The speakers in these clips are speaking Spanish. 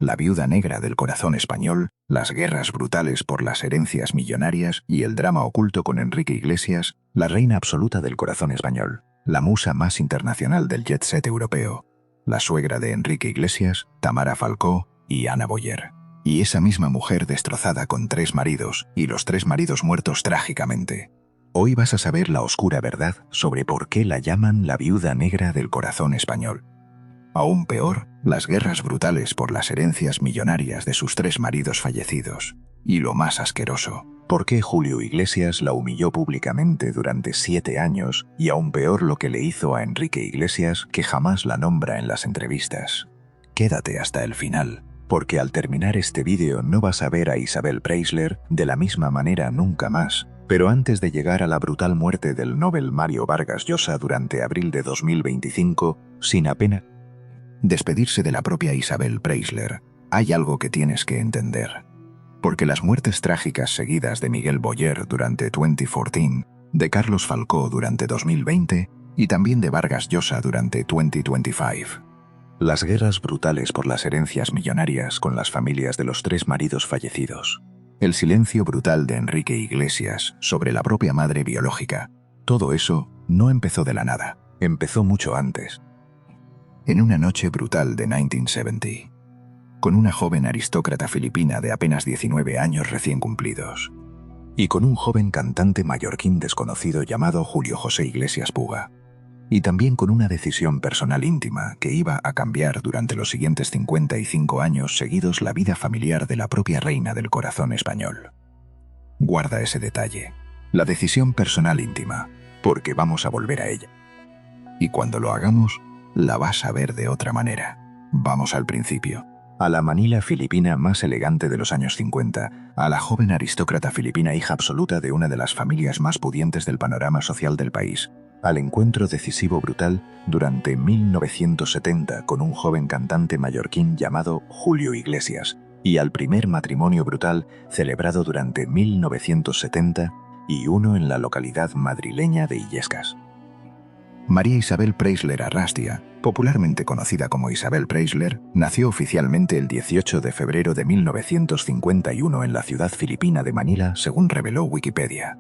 la viuda negra del corazón español, las guerras brutales por las herencias millonarias y el drama oculto con Enrique Iglesias, la reina absoluta del corazón español, la musa más internacional del jet set europeo, la suegra de Enrique Iglesias, Tamara Falcó y Ana Boyer. Y esa misma mujer destrozada con 3 maridos y los 3 maridos muertos trágicamente. Hoy vas a saber la oscura verdad sobre por qué la llaman la viuda negra del corazón español. Aún peor, las guerras brutales por las herencias millonarias de sus 3 maridos fallecidos. Y lo más asqueroso, por qué Julio Iglesias la humilló públicamente durante 7 años y aún peor lo que le hizo a Enrique Iglesias, que jamás la nombra en las entrevistas. Quédate hasta el final, porque al terminar este vídeo no vas a ver a Isabel Preisler de la misma manera nunca más. Pero antes de llegar a la brutal muerte del Nobel Mario Vargas Llosa durante abril de 2025, sin apenas despedirse de la propia Isabel Preisler, hay algo que tienes que entender. Porque las muertes trágicas seguidas de Miguel Boyer durante 2014, de Carlos Falcó durante 2020 y también de Vargas Llosa durante 2025. Las guerras brutales por las herencias millonarias con las familias de los 3 maridos fallecidos. El silencio brutal de Enrique Iglesias sobre la propia madre biológica. Todo eso no empezó de la nada, empezó mucho antes. En una noche brutal de 1970, con una joven aristócrata filipina de apenas 19 años recién cumplidos, y con un joven cantante mallorquín desconocido llamado Julio José Iglesias Puga, y también con una decisión personal íntima que iba a cambiar durante los siguientes 55 años seguidos la vida familiar de la propia reina del corazón español. Guarda ese detalle, la decisión personal íntima, porque vamos a volver a ella. Y cuando lo hagamos, la vas a ver de otra manera. Vamos al principio. A la Manila filipina más elegante de los años 50, a la joven aristócrata filipina hija absoluta de una de las familias más pudientes del panorama social del país, al encuentro decisivo brutal durante 1970 con un joven cantante mallorquín llamado Julio Iglesias, y al primer matrimonio brutal celebrado durante 1970 y uno en la localidad madrileña de Illescas. María Isabel Preisler Arrastia, popularmente conocida como Isabel Preisler, nació oficialmente el 18 de febrero de 1951 en la ciudad filipina de Manila, según reveló Wikipedia.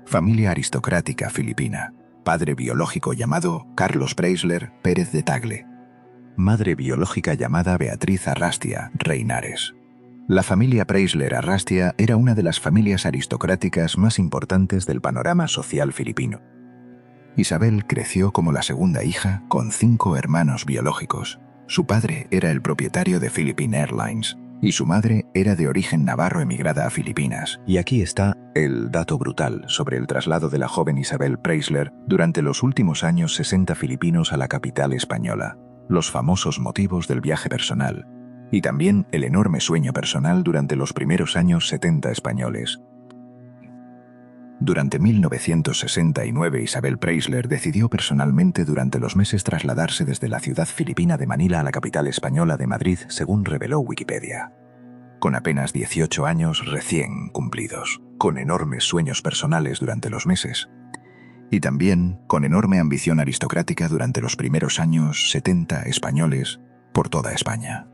Familia aristocrática filipina. Padre biológico llamado Carlos Preisler Pérez de Tagle. Madre biológica llamada Beatriz Arrastia Reinares. La familia Preisler Arrastia era una de las familias aristocráticas más importantes del panorama social filipino. Isabel creció como la segunda hija con 5 hermanos biológicos. Su padre era el propietario de Philippine Airlines y su madre era de origen navarro emigrada a Filipinas. Y aquí está el dato brutal sobre el traslado de la joven Isabel Preisler durante los últimos años 60 filipinos a la capital española, los famosos motivos del viaje personal, y también el enorme sueño personal durante los primeros años 70 españoles. Durante 1969 Isabel Preisler decidió personalmente durante los meses trasladarse desde la ciudad filipina de Manila a la capital española de Madrid, según reveló Wikipedia. Con apenas 18 años recién cumplidos, con enormes sueños personales durante los meses, y también con enorme ambición aristocrática durante los primeros años 70 españoles por toda España.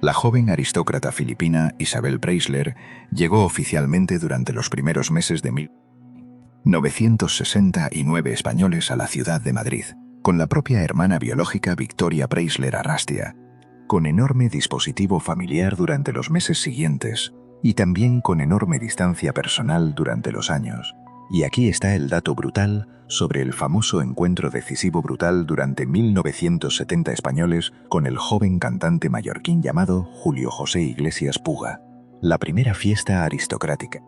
La joven aristócrata filipina Isabel Preisler llegó oficialmente durante los primeros meses de 1969 españoles a la ciudad de Madrid, con la propia hermana biológica Victoria Preisler Arrastia, con enorme dispositivo familiar durante los meses siguientes y también con enorme distancia personal durante los años. Y aquí está el dato brutal sobre el famoso encuentro decisivo brutal durante 1970 españoles con el joven cantante mallorquín llamado Julio José Iglesias Puga, la primera fiesta aristocrática.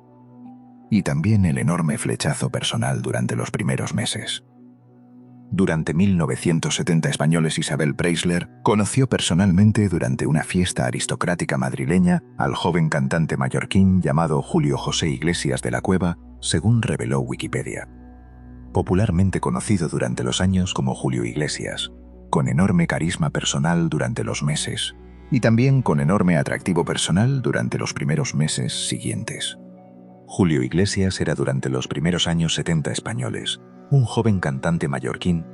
Y también el enorme flechazo personal durante los primeros meses. Durante 1970 españoles Isabel Preisler conoció personalmente durante una fiesta aristocrática madrileña al joven cantante mallorquín llamado Julio José Iglesias de la Cueva, según reveló Wikipedia. Popularmente conocido durante los años como Julio Iglesias, con enorme carisma personal durante los meses, y también con enorme atractivo personal durante los primeros meses siguientes. Julio Iglesias era durante los primeros años 70 españoles, un joven cantante mallorquín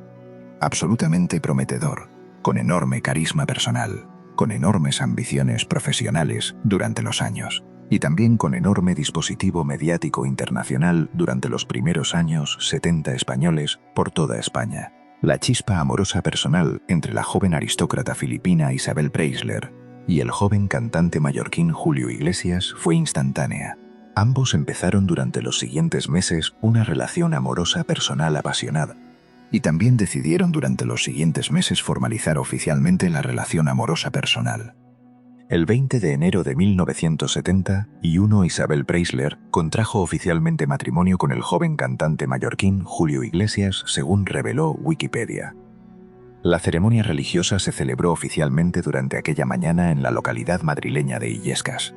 absolutamente prometedor, con enorme carisma personal, con enormes ambiciones profesionales durante los años, y también con enorme dispositivo mediático internacional durante los primeros años 70 españoles por toda España. La chispa amorosa personal entre la joven aristócrata filipina Isabel Preisler y el joven cantante mallorquín Julio Iglesias fue instantánea. Ambos empezaron durante los siguientes meses una relación amorosa personal apasionada, y también decidieron durante los siguientes meses formalizar oficialmente la relación amorosa personal. El 20 de enero de 1971, Isabel Preisler contrajo oficialmente matrimonio con el joven cantante mallorquín Julio Iglesias, según reveló Wikipedia. La ceremonia religiosa se celebró oficialmente durante aquella mañana en la localidad madrileña de Illescas.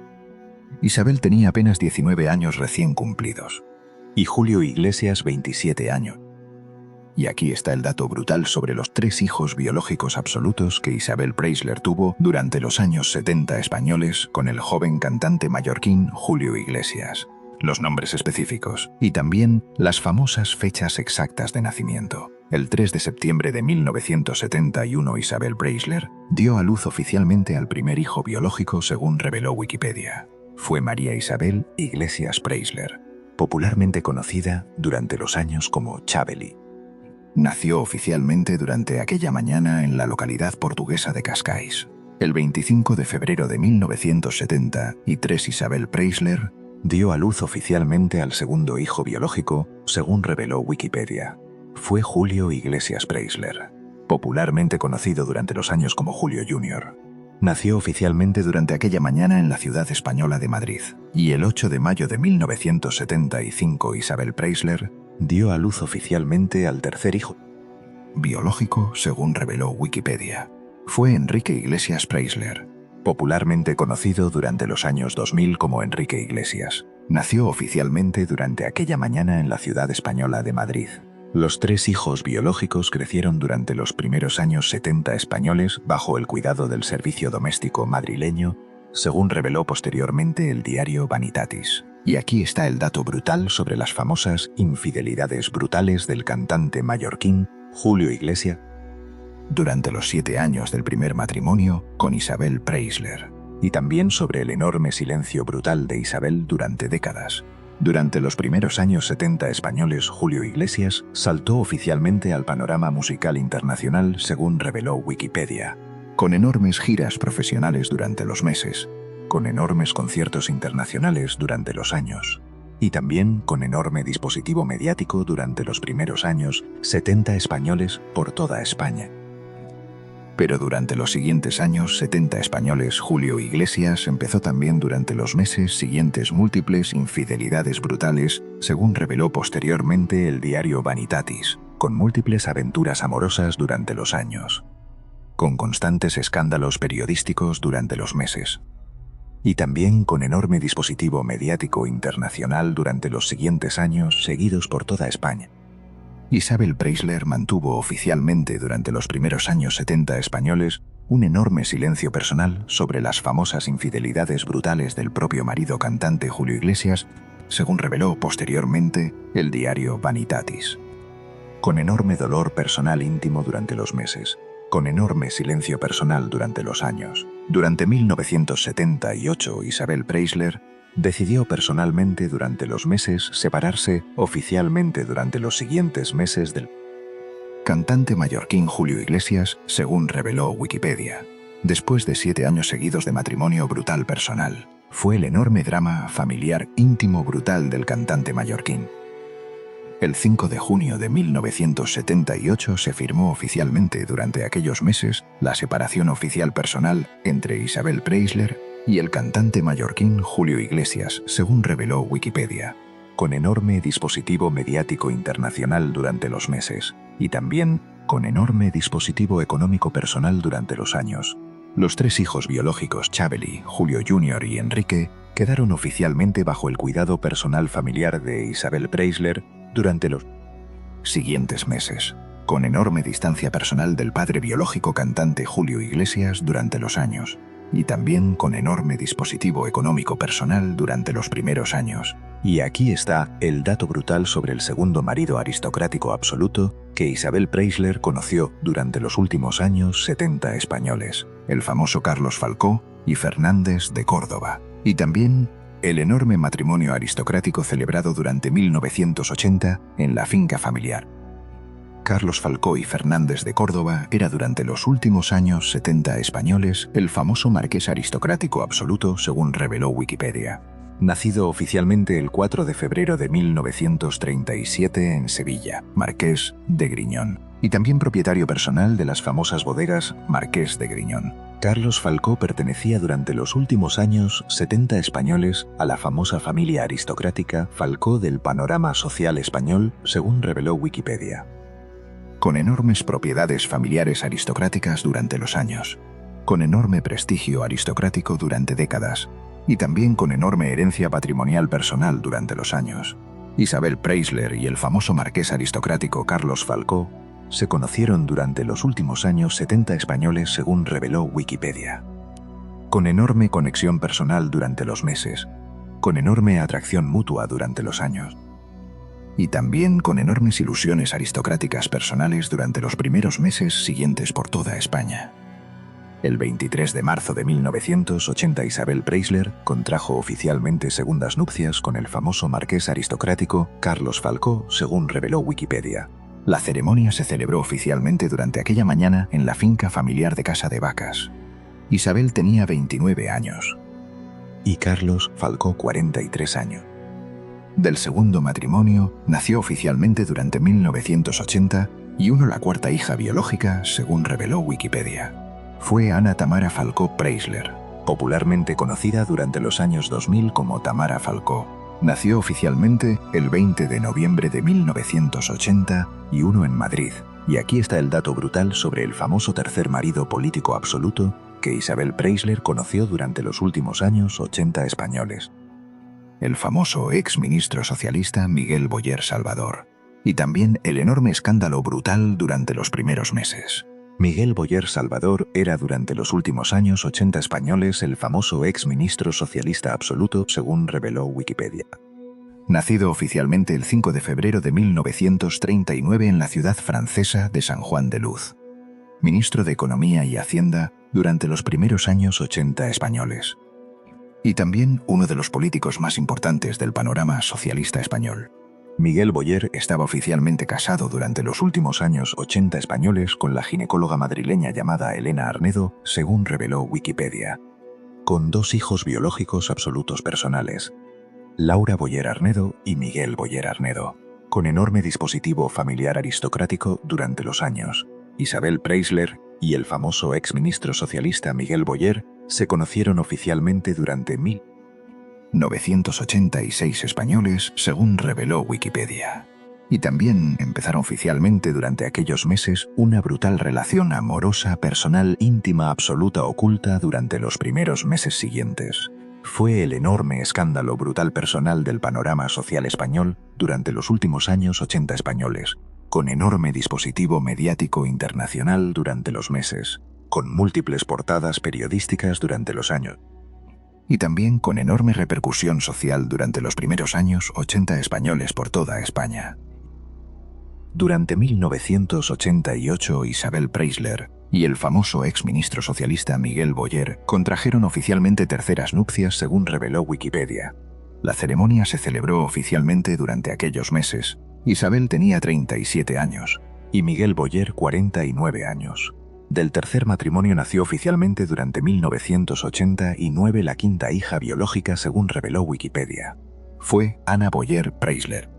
Isabel tenía apenas 19 años recién cumplidos, y Julio Iglesias 27 años. Y aquí está el dato brutal sobre los 3 hijos biológicos absolutos que Isabel Preisler tuvo durante los años 70 españoles con el joven cantante mallorquín Julio Iglesias. Los nombres específicos y también las famosas fechas exactas de nacimiento. El 3 de septiembre de 1971, Isabel Preisler dio a luz oficialmente al primer hijo biológico, según reveló Wikipedia. Fue María Isabel Iglesias Preisler, popularmente conocida durante los años como Chabeli. Nació oficialmente durante aquella mañana en la localidad portuguesa de Cascais. El 25 de febrero de 1973, Isabel Preisler dio a luz oficialmente al segundo hijo biológico, según reveló Wikipedia. Fue Julio Iglesias Preisler, popularmente conocido durante los años como Julio Jr. Nació oficialmente durante aquella mañana en la ciudad española de Madrid, y el 8 de mayo de 1975, Isabel Preisler dio a luz oficialmente al tercer hijo biológico, según reveló Wikipedia. Fue Enrique Iglesias Preisler, popularmente conocido durante los años 2000 como Enrique Iglesias. Nació oficialmente durante aquella mañana en la ciudad española de Madrid. Los 3 hijos biológicos crecieron durante los primeros años 70 españoles bajo el cuidado del servicio doméstico madrileño, según reveló posteriormente el diario Vanitatis. Y aquí está el dato brutal sobre las famosas infidelidades brutales del cantante mallorquín Julio Iglesias durante los 7 años del primer matrimonio con Isabel Preisler, y también sobre el enorme silencio brutal de Isabel durante décadas. Durante los primeros años 70 españoles, Julio Iglesias saltó oficialmente al panorama musical internacional, según reveló Wikipedia, con enormes giras profesionales durante los meses, con enormes conciertos internacionales durante los años, y también con enorme dispositivo mediático durante los primeros años 70 españoles por toda España. Pero durante los siguientes años 70 españoles, Julio Iglesias empezó también durante los meses siguientes múltiples infidelidades brutales, según reveló posteriormente el diario Vanitatis, con múltiples aventuras amorosas durante los años, con constantes escándalos periodísticos durante los meses, y también con enorme dispositivo mediático internacional durante los siguientes años seguidos por toda España. Isabel Preisler mantuvo oficialmente durante los primeros años 70 españoles un enorme silencio personal sobre las famosas infidelidades brutales del propio marido cantante Julio Iglesias, según reveló posteriormente el diario Vanitatis. Con enorme dolor personal íntimo durante los meses, con enorme silencio personal durante los años. Durante 1978, Isabel Preisler decidió personalmente durante los meses separarse oficialmente durante los siguientes meses del cantante mallorquín Julio Iglesias, según reveló Wikipedia. Después de 7 años seguidos de matrimonio brutal personal, fue el enorme drama familiar íntimo brutal del cantante mallorquín. El 5 de junio de 1978 se firmó oficialmente durante aquellos meses la separación oficial personal entre Isabel Preisler y el cantante mallorquín Julio Iglesias, según reveló Wikipedia, con enorme dispositivo mediático internacional durante los meses, y también con enorme dispositivo económico personal durante los años. Los 3 hijos biológicos, Chabeli, Julio Jr. y Enrique, quedaron oficialmente bajo el cuidado personal familiar de Isabel Preisler durante los siguientes meses, con enorme distancia personal del padre biológico cantante Julio Iglesias durante los años, y también con enorme dispositivo económico personal durante los primeros años. Y aquí está el dato brutal sobre el segundo marido aristocrático absoluto que Isabel Preisler conoció durante los últimos años 70 españoles, el famoso Carlos Falcó y Fernández de Córdoba. Y también el enorme matrimonio aristocrático celebrado durante 1980 en la finca familiar. Carlos Falcó y Fernández de Córdoba era durante los últimos años 70 españoles el famoso marqués aristocrático absoluto, según reveló Wikipedia. Nacido oficialmente el 4 de febrero de 1937 en Sevilla, marqués de Griñón, y también propietario personal de las famosas bodegas Marqués de Griñón. Carlos Falcó pertenecía durante los últimos años 70 españoles a la famosa familia aristocrática Falcó del panorama social español, según reveló Wikipedia. Con enormes propiedades familiares aristocráticas durante los años, con enorme prestigio aristocrático durante décadas, y también con enorme herencia patrimonial personal durante los años. Isabel Preisler y el famoso marqués aristocrático Carlos Falcó se conocieron durante los últimos años 70 españoles, según reveló Wikipedia. Con enorme conexión personal durante los meses, con enorme atracción mutua durante los años, y también con enormes ilusiones aristocráticas personales durante los primeros meses siguientes por toda España. El 23 de marzo de 1980 Isabel Preisler contrajo oficialmente segundas nupcias con el famoso marqués aristocrático Carlos Falcó, según reveló Wikipedia. La ceremonia se celebró oficialmente durante aquella mañana en la finca familiar de Casa de Vacas. Isabel tenía 29 años y Carlos Falcó 43 años. Del segundo matrimonio nació oficialmente durante 1980 y la cuarta hija biológica, según reveló Wikipedia. Fue Ana Tamara Falcó Preisler, popularmente conocida durante los años 2000 como Tamara Falcó. Nació oficialmente el 20 de noviembre de 1980 y en Madrid. Y aquí está el dato brutal sobre el famoso tercer marido político absoluto que Isabel Preisler conoció durante los últimos años 80 españoles. El famoso ex ministro socialista Miguel Boyer Salvador. Y también el enorme escándalo brutal durante los primeros meses. Miguel Boyer Salvador era durante los últimos años 80 españoles el famoso ex ministro socialista absoluto, según reveló Wikipedia. Nacido oficialmente el 5 de febrero de 1939 en la ciudad francesa de San Juan de Luz. Ministro de Economía y Hacienda durante los primeros años 80 españoles. Y también uno de los políticos más importantes del panorama socialista español. Miguel Boyer estaba oficialmente casado durante los últimos años 80 españoles con la ginecóloga madrileña llamada Elena Arnedo, según reveló Wikipedia. Con dos hijos biológicos absolutos personales, Laura Boyer Arnedo y Miguel Boyer Arnedo. Con enorme dispositivo familiar aristocrático durante los años, Isabel Preisler y el famoso exministro socialista Miguel Boyer se conocieron oficialmente durante 1986 españoles, según reveló Wikipedia. Y también empezaron oficialmente durante aquellos meses una brutal relación amorosa, personal, íntima, absoluta, oculta durante los primeros meses siguientes. Fue el enorme escándalo brutal personal del panorama social español durante los últimos años 80 españoles, con enorme dispositivo mediático internacional durante los meses, con múltiples portadas periodísticas durante los años. Y también con enorme repercusión social durante los primeros años 80 españoles por toda España. Durante 1988 Isabel Preisler y el famoso exministro socialista Miguel Boyer contrajeron oficialmente terceras nupcias, según reveló Wikipedia. La ceremonia se celebró oficialmente durante aquellos meses. Isabel tenía 37 años y Miguel Boyer 49 años. Del tercer matrimonio nació oficialmente durante 1989 la quinta hija biológica, según reveló Wikipedia. Fue Ana Boyer Preisler.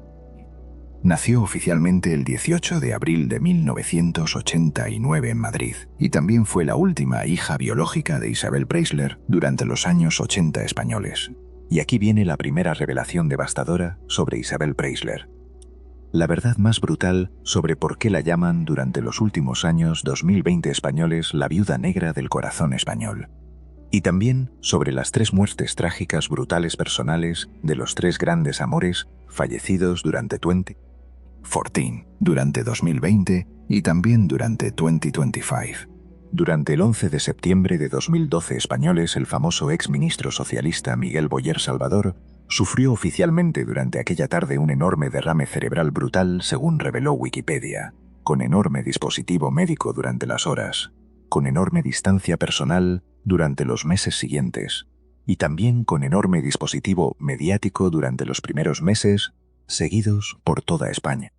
Nació oficialmente el 18 de abril de 1989 en Madrid y también fue la última hija biológica de Isabel Preisler durante los años 80 españoles. Y aquí viene la primera revelación devastadora sobre Isabel Preisler. La verdad más brutal sobre por qué la llaman durante los últimos años 2020 españoles la viuda negra del corazón español. Y también sobre las tres muertes trágicas brutales personales de los tres grandes amores fallecidos durante 2014, durante 2020 y también durante 2025. Durante el 11 de septiembre de 2012 españoles, el famoso exministro socialista Miguel Boyer Salvador Sufrió oficialmente durante aquella tarde un enorme derrame cerebral brutal, según reveló Wikipedia, con enorme dispositivo médico durante las horas, con enorme distancia personal durante los meses siguientes, y también con enorme dispositivo mediático durante los primeros meses, seguidos por toda España.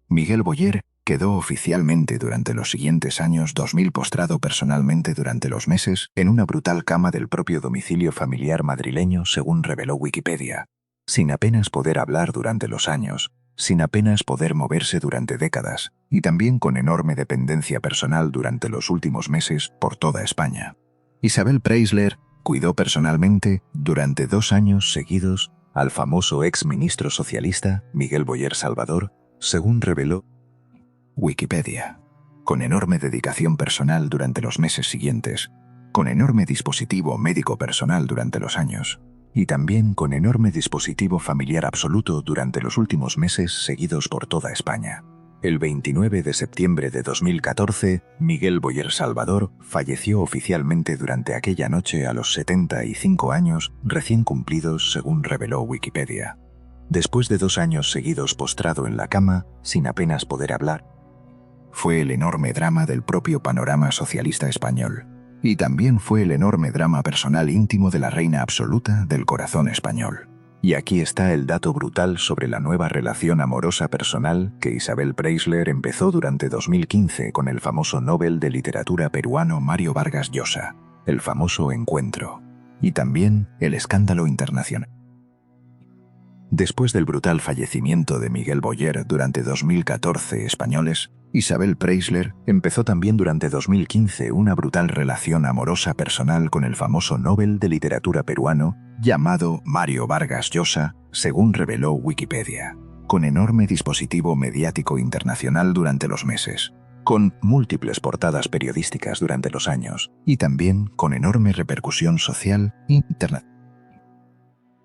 Miguel Boyer quedó oficialmente durante los siguientes años 2000 postrado personalmente durante los meses en una brutal cama del propio domicilio familiar madrileño, según reveló Wikipedia, sin apenas poder hablar durante los años, sin apenas poder moverse durante décadas, y también con enorme dependencia personal durante los últimos meses por toda España. Isabel Preisler cuidó personalmente durante 2 años seguidos al famoso ex ministro socialista Miguel Boyer Salvador, según reveló Wikipedia, con enorme dedicación personal durante los meses siguientes, con enorme dispositivo médico personal durante los años, y también con enorme dispositivo familiar absoluto durante los últimos meses seguidos por toda España. El 29 de septiembre de 2014, Miguel Boyer Salvador falleció oficialmente durante aquella noche a los 75 años recién cumplidos, según reveló Wikipedia. Después de 2 años seguidos postrado en la cama, sin apenas poder hablar, fue el enorme drama del propio panorama socialista español. Y también fue el enorme drama personal íntimo de la reina absoluta del corazón español. Y aquí está el dato brutal sobre la nueva relación amorosa personal que Isabel Preisler empezó durante 2015 con el famoso Nobel de Literatura peruano Mario Vargas Llosa, el famoso encuentro, y también el escándalo internacional. Después del brutal fallecimiento de Miguel Boyer durante 2014 españoles, Isabel Preisler empezó también durante 2015 una brutal relación amorosa personal con el famoso Nobel de Literatura peruano llamado Mario Vargas Llosa, según reveló Wikipedia, con enorme dispositivo mediático internacional durante los meses, con múltiples portadas periodísticas durante los años y también con enorme repercusión social internacional.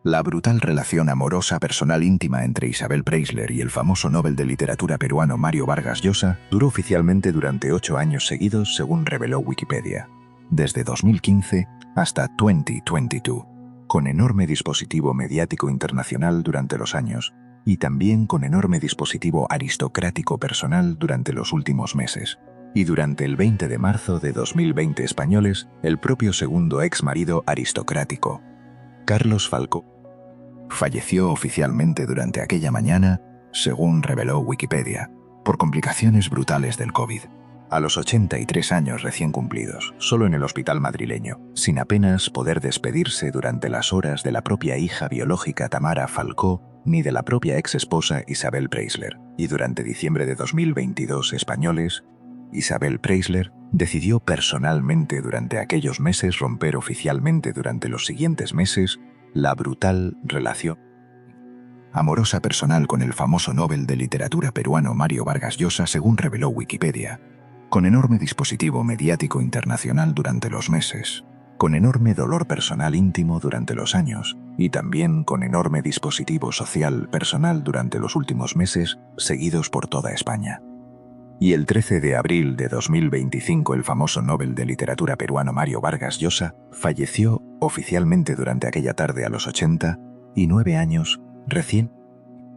La brutal relación amorosa personal íntima entre Isabel Preisler y el famoso Nobel de Literatura peruano Mario Vargas Llosa duró oficialmente durante 8 años seguidos, según reveló Wikipedia, desde 2015 hasta 2022, con enorme dispositivo mediático internacional durante los años y también con enorme dispositivo aristocrático personal durante los últimos meses. Y durante el 20 de marzo de 2020 españoles, el propio segundo ex marido aristocrático, Carlos Falcó, falleció oficialmente durante aquella mañana, según reveló Wikipedia, por complicaciones brutales del COVID, a los 83 años recién cumplidos, solo en el hospital madrileño, sin apenas poder despedirse durante las horas de la propia hija biológica Tamara Falcó ni de la propia ex esposa Isabel Preisler. Y durante diciembre de 2022 españoles, Isabel Preisler decidió personalmente durante aquellos meses romper oficialmente durante los siguientes meses la brutal relación amorosa personal con el famoso Nobel de Literatura peruano Mario Vargas Llosa, según reveló Wikipedia, con enorme dispositivo mediático internacional durante los meses, con enorme dolor personal íntimo durante los años y también con enorme dispositivo social personal durante los últimos meses seguidos por toda España. Y el 13 de abril de 2025 el famoso Nobel de Literatura peruano Mario Vargas Llosa falleció oficialmente durante aquella tarde a los 89 años recién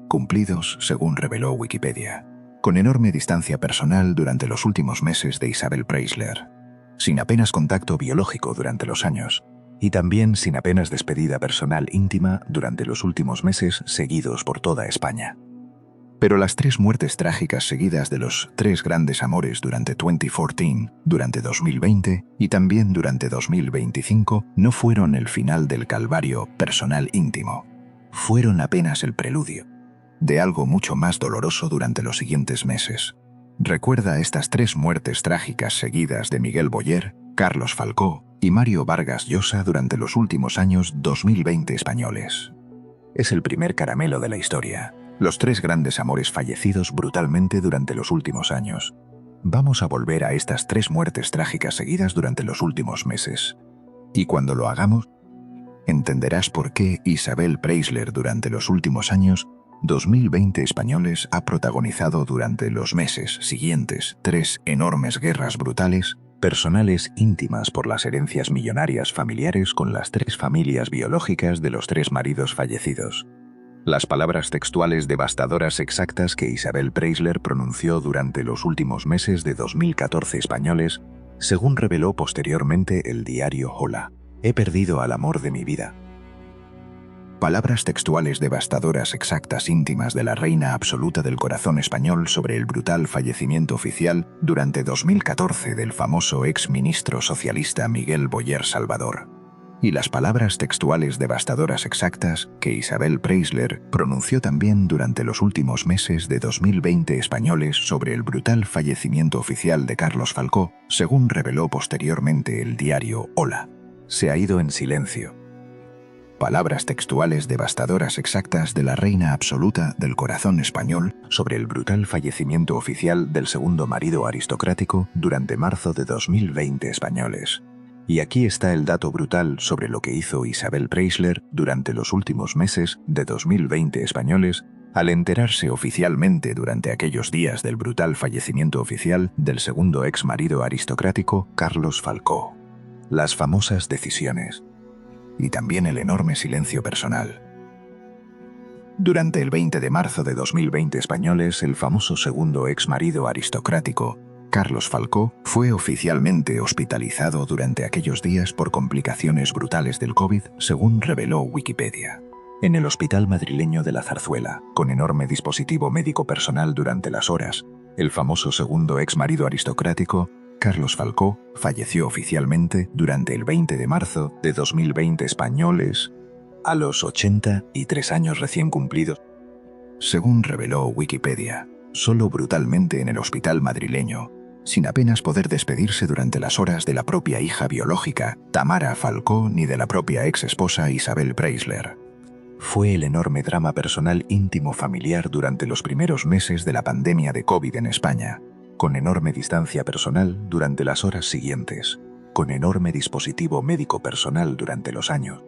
cumplidos, según reveló Wikipedia, con enorme distancia personal durante los últimos meses de Isabel Preisler, sin apenas contacto biológico durante los años y también sin apenas despedida personal íntima durante los últimos meses seguidos por toda España. Pero las 3 muertes trágicas seguidas de los 3 grandes amores durante 2014, durante 2020 y también durante 2025 no fueron el final del calvario personal íntimo. Fueron apenas el preludio de algo mucho más doloroso durante los siguientes meses. Recuerda estas 3 muertes trágicas seguidas de Miguel Boyer, Carlos Falcó y Mario Vargas Llosa durante los últimos años 2020 españoles. Es el primer caramelo de la historia. Los 3 grandes amores fallecidos brutalmente durante los últimos años. Vamos a volver a estas 3 muertes trágicas seguidas durante los últimos meses. Y cuando lo hagamos, entenderás por qué Isabel Preisler durante los últimos años 2020 españoles ha protagonizado durante los meses siguientes 3 enormes guerras brutales personales íntimas por las herencias millonarias familiares con las 3 familias biológicas de los 3 maridos fallecidos. Las palabras textuales devastadoras exactas que Isabel Preisler pronunció durante los últimos meses de 2014 españoles, según reveló posteriormente el diario Hola. He perdido al amor de mi vida. Palabras textuales devastadoras exactas íntimas de la reina absoluta del corazón español sobre el brutal fallecimiento oficial durante 2014 del famoso exministro socialista Miguel Boyer Salvador. Y las palabras textuales devastadoras exactas que Isabel Preisler pronunció también durante los últimos meses de 2020 españoles sobre el brutal fallecimiento oficial de Carlos Falcó, según reveló posteriormente el diario Hola. Se ha ido en silencio. Palabras textuales devastadoras exactas de la reina absoluta del corazón español sobre el brutal fallecimiento oficial del segundo marido aristocrático durante marzo de 2020 españoles. Y aquí está el dato brutal sobre lo que hizo Isabel Preisler durante los últimos meses de 2020 españoles al enterarse oficialmente durante aquellos días del brutal fallecimiento oficial del segundo ex marido aristocrático Carlos Falcó. Las famosas decisiones. Y también el enorme silencio personal. Durante el 20 de marzo de 2020 españoles, el famoso segundo ex marido aristocrático, Carlos Falcó, fue oficialmente hospitalizado durante aquellos días por complicaciones brutales del COVID, según reveló Wikipedia. En el hospital madrileño de la Zarzuela, con enorme dispositivo médico personal durante las horas, el famoso segundo ex marido aristocrático, Carlos Falcó, falleció oficialmente durante el 20 de marzo de 2020 españoles, a los 83 años recién cumplidos. Según reveló Wikipedia, solo brutalmente en el hospital madrileño, sin apenas poder despedirse durante las horas de la propia hija biológica, Tamara Falcó, ni de la propia ex esposa Isabel Preisler. Fue el enorme drama personal íntimo familiar durante los primeros meses de la pandemia de COVID en España, con enorme distancia personal durante las horas siguientes, con enorme dispositivo médico personal durante los años,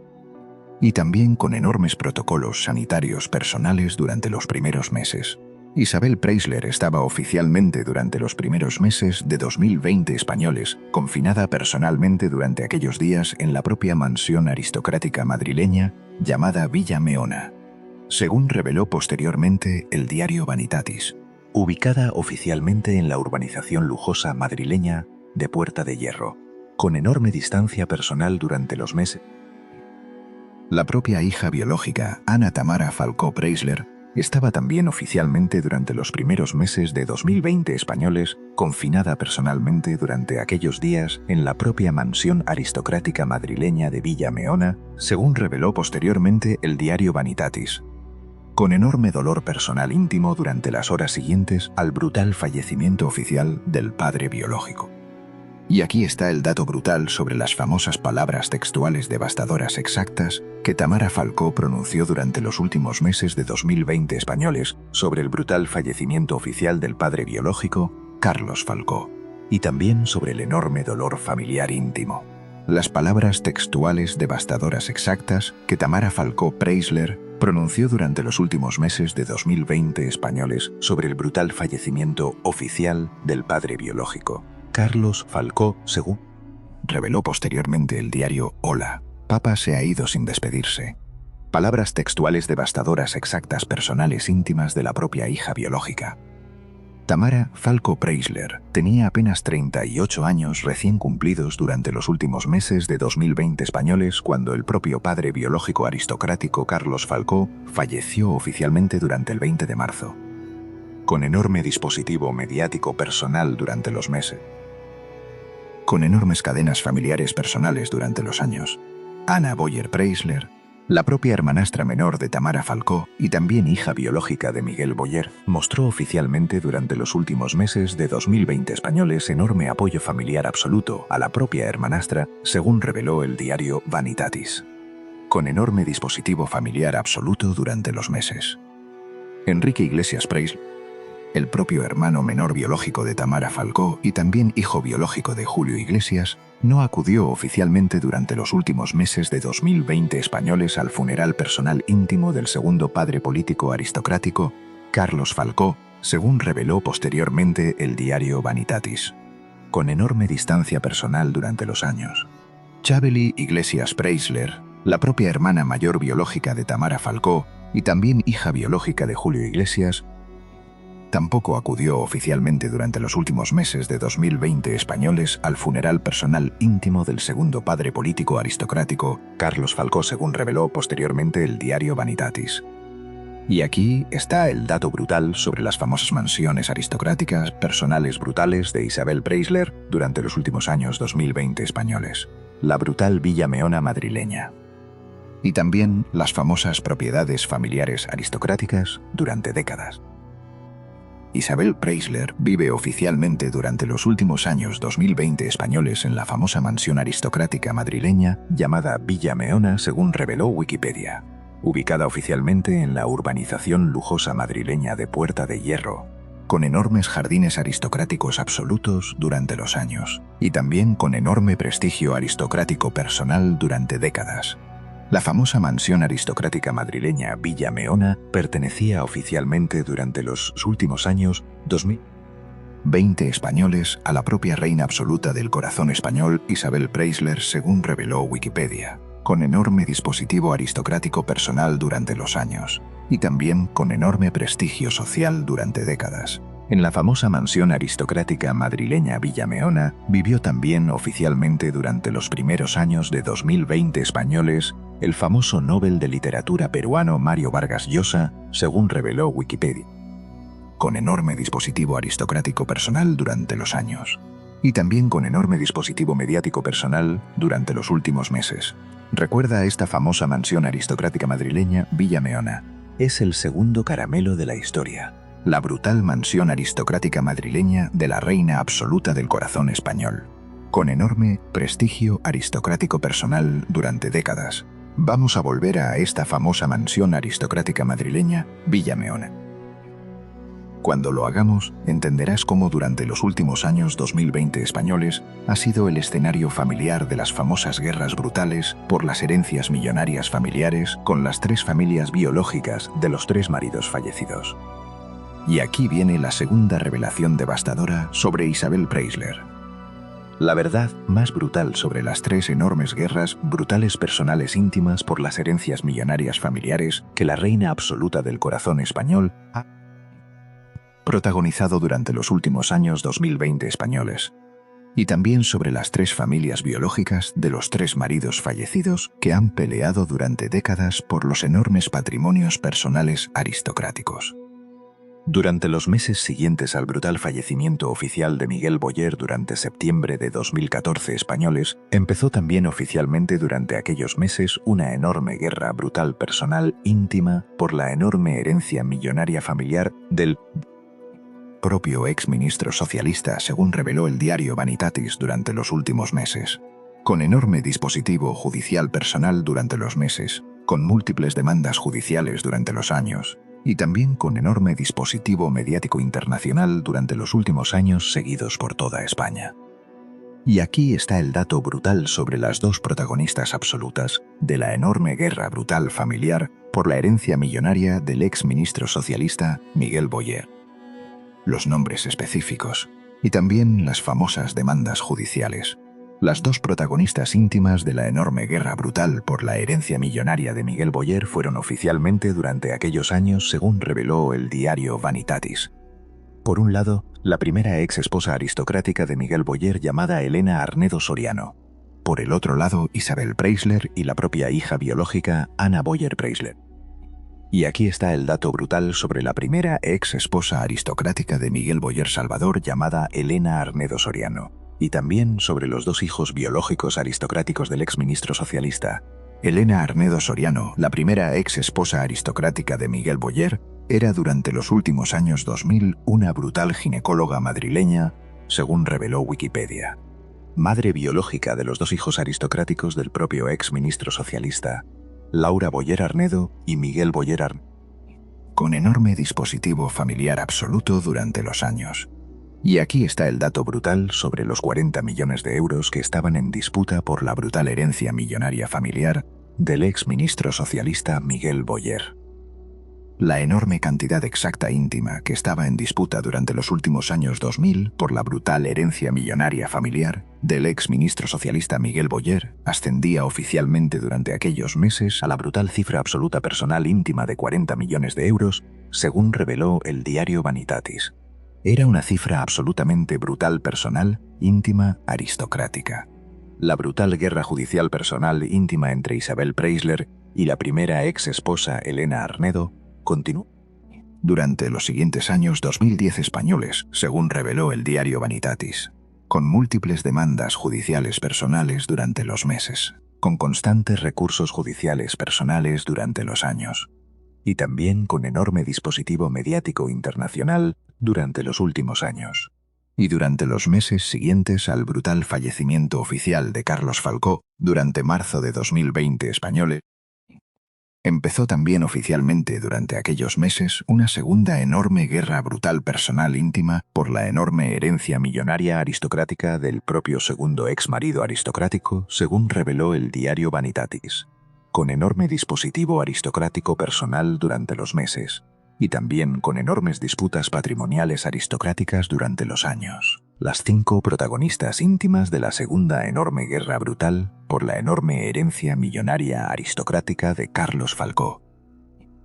y también con enormes protocolos sanitarios personales durante los primeros meses. Isabel Preisler estaba oficialmente durante los primeros meses de 2020 españoles, confinada personalmente durante aquellos días en la propia mansión aristocrática madrileña llamada Villa Meona, según reveló posteriormente el diario Vanitatis, ubicada oficialmente en la urbanización lujosa madrileña de Puerta de Hierro, con enorme distancia personal durante los meses. La propia hija biológica, Ana Tamara Falcó Preisler, estaba también oficialmente durante los primeros meses de 2020 españoles, confinada personalmente durante aquellos días en la propia mansión aristocrática madrileña de Villa Meona, según reveló posteriormente el diario Vanitatis, con enorme dolor personal íntimo durante las horas siguientes al brutal fallecimiento oficial del padre biológico. Y aquí está el dato brutal sobre las famosas palabras textuales devastadoras exactas que Tamara Falcó pronunció durante los últimos meses de 2020 españoles sobre el brutal fallecimiento oficial del padre biológico, Carlos Falcó, y también sobre el enorme dolor familiar íntimo. Las palabras textuales devastadoras exactas que Tamara Falcó Preisler pronunció durante los últimos meses de 2020 españoles sobre el brutal fallecimiento oficial del padre biológico, Carlos Falcó, según reveló posteriormente el diario Hola. Papa se ha ido sin despedirse. Palabras textuales devastadoras exactas personales íntimas de la propia hija biológica. Tamara Falcó Preisler tenía apenas 38 años recién cumplidos durante los últimos meses de 2020 españoles cuando el propio padre biológico aristocrático Carlos Falcó falleció oficialmente durante el 20 de marzo, con enorme dispositivo mediático personal durante los meses, con enormes cadenas familiares personales durante los años. Ana Boyer Preisler, la propia hermanastra menor de Tamara Falcó y también hija biológica de Miguel Boyer, mostró oficialmente durante los últimos meses de 2020 españoles enorme apoyo familiar absoluto a la propia hermanastra, según reveló el diario Vanitatis, con enorme dispositivo familiar absoluto durante los meses. Enrique Iglesias Preisler, el propio hermano menor biológico de Tamara Falcó y también hijo biológico de Julio Iglesias, no acudió oficialmente durante los últimos meses de 2020 españoles al funeral personal íntimo del segundo padre político aristocrático, Carlos Falcó, según reveló posteriormente el diario Vanitatis. con enorme distancia personal durante los años. Chabeli Iglesias Preisler, la propia hermana mayor biológica de Tamara Falcó y también hija biológica de Julio Iglesias, tampoco acudió oficialmente durante los últimos meses de 2020 españoles al funeral personal íntimo del segundo padre político aristocrático, Carlos Falcó, según reveló posteriormente el diario Vanitatis. Y aquí está el dato brutal sobre las famosas mansiones aristocráticas personales brutales de Isabel Preisler durante los últimos años 2020 españoles. La brutal Villa Meona madrileña. Y también las famosas propiedades familiares aristocráticas durante décadas. Isabel Preisler vive oficialmente durante los últimos años 2020 españoles en la famosa mansión aristocrática madrileña llamada Villa Meona, según reveló Wikipedia, ubicada oficialmente en la urbanización lujosa madrileña de Puerta de Hierro, con enormes jardines aristocráticos absolutos durante los años, y también con enorme prestigio aristocrático personal durante décadas. La famosa mansión aristocrática madrileña Villa Meona pertenecía oficialmente durante los últimos años 2020 españoles a la propia reina absoluta del corazón español Isabel Preisler, según reveló Wikipedia, con enorme dispositivo aristocrático personal durante los años, y también con enorme prestigio social durante décadas. En la famosa mansión aristocrática madrileña Villa Meona vivió también oficialmente durante los primeros años de 2020 españoles el famoso Nobel de Literatura peruano Mario Vargas Llosa, según reveló Wikipedia, con enorme dispositivo aristocrático personal durante los años, y también con enorme dispositivo mediático personal durante los últimos meses. Recuerda esta famosa mansión aristocrática madrileña Villa Meona. Es el segundo caramelo de la historia. La brutal mansión aristocrática madrileña de la reina absoluta del corazón español, con enorme prestigio aristocrático personal durante décadas. Vamos a volver a esta famosa mansión aristocrática madrileña, Villa Meona. Cuando lo hagamos, entenderás cómo durante los últimos años 2020 españoles ha sido el escenario familiar de las famosas guerras brutales por las herencias millonarias familiares con las tres familias biológicas de los tres maridos fallecidos. Y aquí viene la segunda revelación devastadora sobre Isabel Preisler. La verdad más brutal sobre las tres enormes guerras brutales personales íntimas por las herencias millonarias familiares que la reina absoluta del corazón español ha protagonizado durante los últimos años 2020 españoles. Y también sobre las tres familias biológicas de los tres maridos fallecidos que han peleado durante décadas por los enormes patrimonios personales aristocráticos. Durante los meses siguientes al brutal fallecimiento oficial de Miguel Boyer durante septiembre de 2014 españoles, empezó también oficialmente durante aquellos meses una enorme guerra brutal personal íntima por la enorme herencia millonaria familiar del propio exministro socialista, según reveló el diario Vanitatis durante los últimos meses. Con enorme dispositivo judicial personal durante los meses, con múltiples demandas judiciales durante los años, y también con enorme dispositivo mediático internacional durante los últimos años seguidos por toda España. Y aquí está el dato brutal sobre las dos protagonistas absolutas de la enorme guerra brutal familiar por la herencia millonaria del ex ministro socialista Miguel Boyer. Los nombres específicos y también las famosas demandas judiciales. Las dos protagonistas íntimas de la enorme guerra brutal por la herencia millonaria de Miguel Boyer fueron oficialmente durante aquellos años, según reveló el diario Vanitatis. Por un lado, la primera ex esposa aristocrática de Miguel Boyer llamada Elena Arnedo Soriano. Por el otro lado, Isabel Preisler y la propia hija biológica Ana Boyer Preisler. Y aquí está el dato brutal sobre la primera ex esposa aristocrática de Miguel Boyer Salvador llamada Elena Arnedo Soriano. Y también sobre los dos hijos biológicos aristocráticos del exministro socialista. Elena Arnedo Soriano, la primera ex esposa aristocrática de Miguel Boyer, era durante los últimos años 2000 una brutal ginecóloga madrileña, según reveló Wikipedia. Madre biológica de los dos hijos aristocráticos del propio exministro socialista, Laura Boyer Arnedo y Miguel Boyer Arnedo, con enorme dispositivo familiar absoluto durante los años. Y aquí está el dato brutal sobre los 40 millones de euros que estaban en disputa por la brutal herencia millonaria familiar del ex ministro socialista Miguel Boyer. La enorme cantidad exacta íntima que estaba en disputa durante los últimos años 2000 por la brutal herencia millonaria familiar del ex ministro socialista Miguel Boyer ascendía oficialmente durante aquellos meses a la brutal cifra absoluta personal íntima de 40 millones de euros, según reveló el diario Vanitatis. Era una cifra absolutamente brutal personal, íntima, aristocrática. La brutal guerra judicial personal íntima entre Isabel Preisler y la primera ex esposa Elena Arnedo continuó durante los siguientes años 2010 españoles, según reveló el diario Vanitatis, con múltiples demandas judiciales personales durante los meses, con constantes recursos judiciales personales durante los años, y también con enorme dispositivo mediático internacional durante los últimos años. Y durante los meses siguientes al brutal fallecimiento oficial de Carlos Falcó, durante marzo de 2020 españoles, empezó también oficialmente durante aquellos meses una segunda enorme guerra brutal personal íntima por la enorme herencia millonaria aristocrática del propio segundo ex marido aristocrático, según reveló el diario Vanitatis, con enorme dispositivo aristocrático personal durante los meses, y también con enormes disputas patrimoniales aristocráticas durante los años. Las 5 protagonistas íntimas de la segunda enorme guerra brutal por la enorme herencia millonaria aristocrática de Carlos Falcó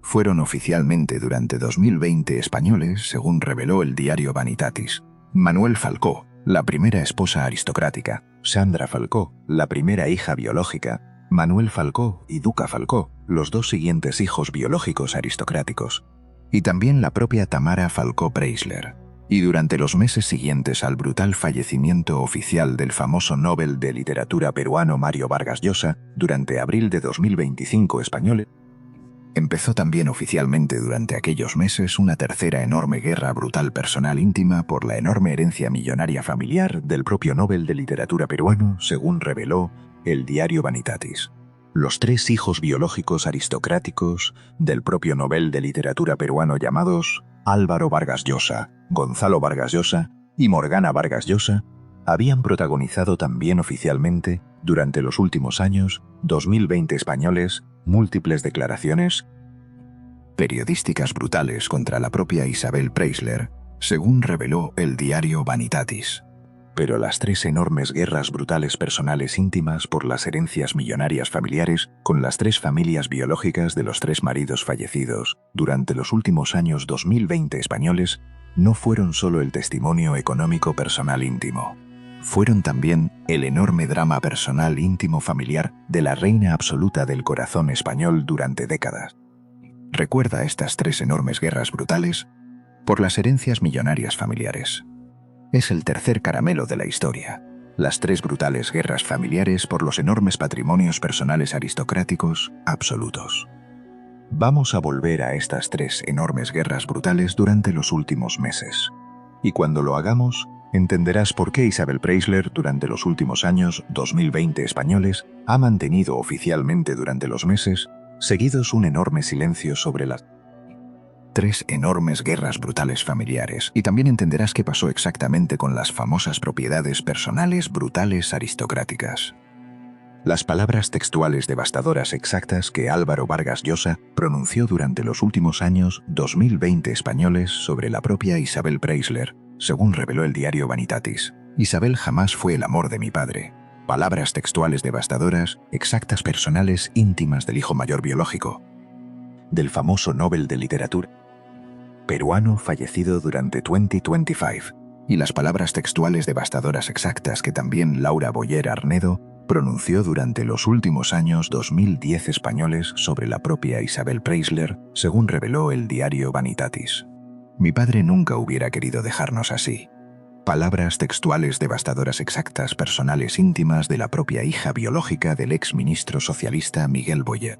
fueron oficialmente durante 2020 españoles, según reveló el diario Vanitatis. Manuel Falcó, la primera esposa aristocrática; Sandra Falcó, la primera hija biológica; Manuel Falcó y Duca Falcó, los 2 siguientes hijos biológicos aristocráticos; y también la propia Tamara Falcó Preisler. Y durante los meses siguientes al brutal fallecimiento oficial del famoso Nobel de Literatura peruano Mario Vargas Llosa, durante abril de 2025 españoles, empezó también oficialmente durante aquellos meses una tercera enorme guerra brutal personal íntima por la enorme herencia millonaria familiar del propio Nobel de Literatura peruano, según reveló el diario Vanitatis. Los 3 hijos biológicos aristocráticos del propio Nobel de Literatura peruano llamados Álvaro Vargas Llosa, Gonzalo Vargas Llosa y Morgana Vargas Llosa habían protagonizado también oficialmente, durante los últimos años 2020 españoles, múltiples declaraciones periodísticas brutales contra la propia Isabel Preisler, según reveló el diario Vanitatis. Pero las 3 enormes guerras brutales personales íntimas por las herencias millonarias familiares con las 3 familias biológicas de los 3 maridos fallecidos durante los últimos años 2020 españoles no fueron solo el testimonio económico personal íntimo. Fueron también el enorme drama personal íntimo familiar de la reina absoluta del corazón español durante décadas. Recuerda estas 3 enormes guerras brutales por las herencias millonarias familiares. Es el tercer caramelo de la historia. Las 3 brutales guerras familiares por los enormes patrimonios personales aristocráticos absolutos. Vamos a volver a estas 3 enormes guerras brutales durante los últimos meses. Y cuando lo hagamos, entenderás por qué Isabel Preisler durante los últimos años 2020 españoles ha mantenido oficialmente durante los meses seguidos un enorme silencio sobre las 3 enormes guerras brutales familiares, y también entenderás qué pasó exactamente con las famosas propiedades personales brutales aristocráticas. Las palabras textuales devastadoras exactas que Álvaro Vargas Llosa pronunció durante los últimos años 2020 españoles sobre la propia Isabel Preisler, según reveló el diario Vanitatis. Isabel jamás fue el amor de mi padre. Palabras textuales devastadoras, exactas personales íntimas del hijo mayor biológico del famoso Nobel de Literatura peruano fallecido durante 2025, y las palabras textuales devastadoras exactas que también Laura Boyer Arnedo pronunció durante los últimos años 2010 españoles sobre la propia Isabel Preisler, según reveló el diario Vanitatis. Mi padre nunca hubiera querido dejarnos así. Palabras textuales devastadoras exactas personales íntimas de la propia hija biológica del ex ministro socialista Miguel Boyer.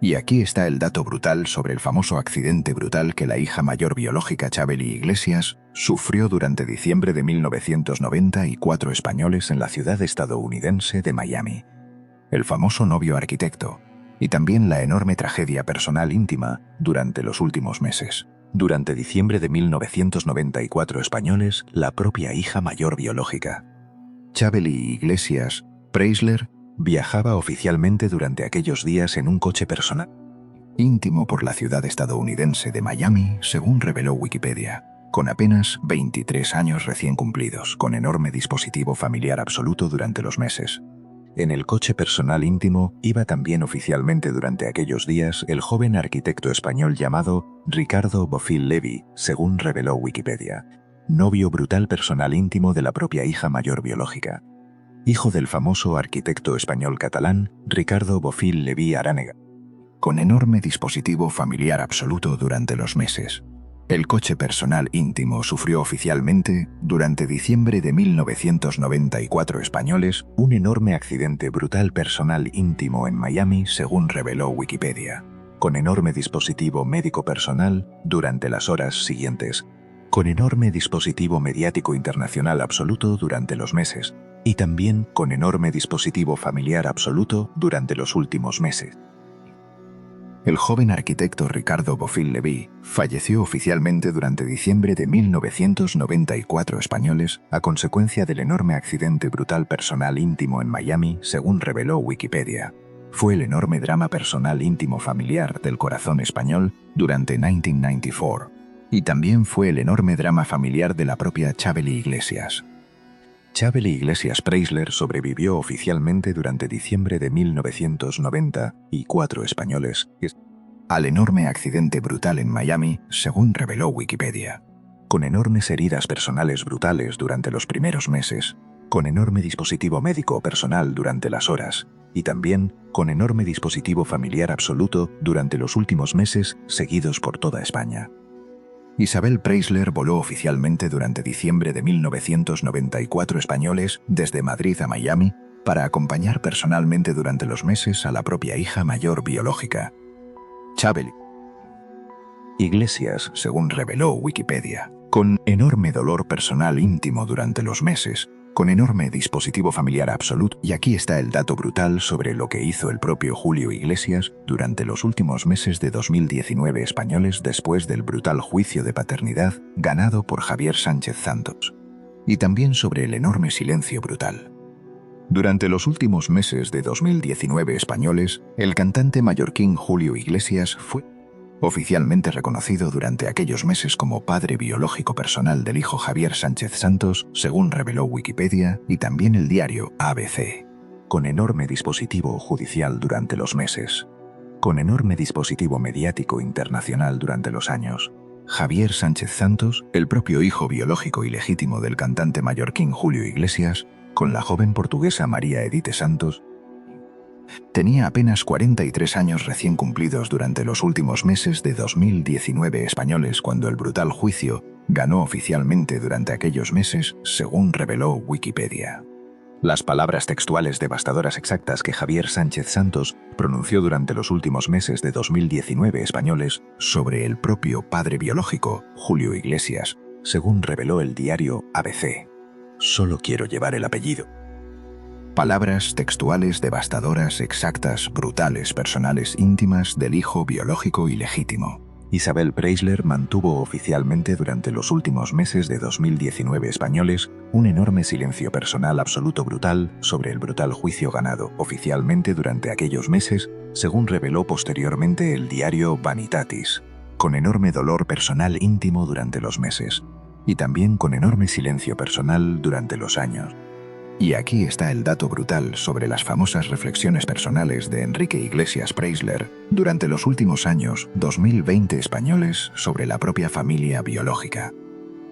Y aquí está el dato brutal sobre el famoso accidente brutal que la hija mayor biológica Chabeli Iglesias sufrió durante diciembre de 1994 españoles en la ciudad estadounidense de Miami. El famoso novio arquitecto, y también la enorme tragedia personal íntima durante los últimos meses. Durante diciembre de 1994 españoles, la propia hija mayor biológica, Chabeli Iglesias Preisler, viajaba oficialmente durante aquellos días en un coche personal íntimo por la ciudad estadounidense de Miami, según reveló Wikipedia, con apenas 23 años recién cumplidos, con enorme dispositivo familiar absoluto durante los meses. En el coche personal íntimo iba también oficialmente durante aquellos días el joven arquitecto español llamado Ricardo Bofill Levi, según reveló Wikipedia, novio brutal personal íntimo de la propia hija mayor biológica. Hijo del famoso arquitecto español catalán Ricardo Bofill Levi Aránega, con enorme dispositivo familiar absoluto durante los meses. El coche personal íntimo sufrió oficialmente, durante diciembre de 1994 españoles, un enorme accidente brutal personal íntimo en Miami, según reveló Wikipedia, con enorme dispositivo médico personal durante las horas siguientes, con enorme dispositivo mediático internacional absoluto durante los meses, y también con enorme dispositivo familiar absoluto durante los últimos meses. El joven arquitecto Ricardo Bofill Levi falleció oficialmente durante diciembre de 1994 españoles a consecuencia del enorme accidente brutal personal íntimo en Miami, según reveló Wikipedia. Fue el enorme drama personal íntimo familiar del corazón español durante 1994. Y también fue el enorme drama familiar de la propia Chabeli Iglesias. Chabeli Iglesias Preisler sobrevivió oficialmente durante diciembre de 1994 españoles al enorme accidente brutal en Miami, según reveló Wikipedia, con enormes heridas personales brutales durante los primeros meses, con enorme dispositivo médico personal durante las horas, y también con enorme dispositivo familiar absoluto durante los últimos meses seguidos por toda España. Isabel Preisler voló oficialmente durante diciembre de 1994 españoles desde Madrid a Miami para acompañar personalmente durante los meses a la propia hija mayor biológica, Chabeli Iglesias, según reveló Wikipedia, con enorme dolor personal íntimo durante los meses, con enorme dispositivo familiar absoluto. Y aquí está el dato brutal sobre lo que hizo el propio Julio Iglesias durante los últimos meses de 2019 españoles después del brutal juicio de paternidad ganado por Javier Sánchez Santos. Y también sobre el enorme silencio brutal. Durante los últimos meses de 2019 españoles, el cantante mallorquín Julio Iglesias fue oficialmente reconocido durante aquellos meses como padre biológico personal del hijo Javier Sánchez Santos, según reveló Wikipedia y también el diario ABC, con enorme dispositivo judicial durante los meses, con enorme dispositivo mediático internacional durante los años. Javier Sánchez Santos, el propio hijo biológico y legítimo del cantante mallorquín Julio Iglesias, con la joven portuguesa María Edith Santos, tenía apenas 43 años recién cumplidos durante los últimos meses de 2019 españoles cuando el brutal juicio ganó oficialmente durante aquellos meses, según reveló Wikipedia. Las palabras textuales devastadoras exactas que Javier Sánchez Santos pronunció durante los últimos meses de 2019 españoles sobre el propio padre biológico, Julio Iglesias, según reveló el diario ABC. Solo quiero llevar el apellido. Palabras textuales devastadoras, exactas, brutales, personales, íntimas del hijo biológico y legítimo. Isabel Preisler mantuvo oficialmente durante los últimos meses de 2019 españoles un enorme silencio personal absoluto brutal sobre el brutal juicio ganado oficialmente durante aquellos meses, según reveló posteriormente el diario Vanitatis, con enorme dolor personal íntimo durante los meses, y también con enorme silencio personal durante los años. Y aquí está el dato brutal sobre las famosas reflexiones personales de Enrique Iglesias Preisler durante los últimos años 2020 españoles sobre la propia familia biológica.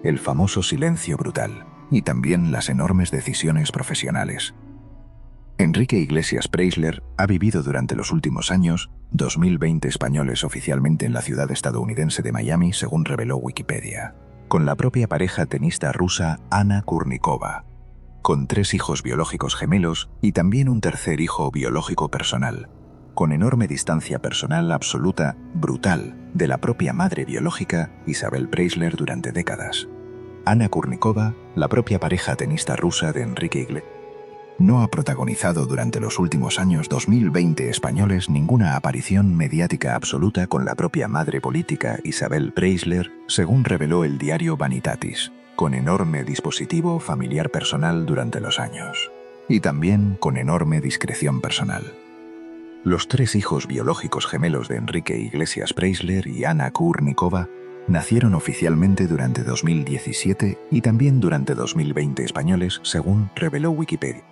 El famoso silencio brutal y también las enormes decisiones profesionales. Enrique Iglesias Preisler ha vivido durante los últimos años 2020 españoles oficialmente en la ciudad estadounidense de Miami, según reveló Wikipedia, con la propia pareja tenista rusa Anna Kurnikova, con 3 hijos biológicos gemelos y también un tercer hijo biológico personal, con enorme distancia personal absoluta, brutal, de la propia madre biológica, Isabel Preisler, durante décadas. Anna Kurnikova, la propia pareja tenista rusa de Enrique Iglesias, no ha protagonizado durante los últimos años 2020 españoles ninguna aparición mediática absoluta con la propia madre política Isabel Preisler, según reveló el diario Vanitatis, con enorme dispositivo familiar personal durante los años, y también con enorme discreción personal. Los 3 hijos biológicos gemelos de Enrique Iglesias Preisler y Anna Kurnikova nacieron oficialmente durante 2017 y también durante 2020 españoles, según reveló Wikipedia,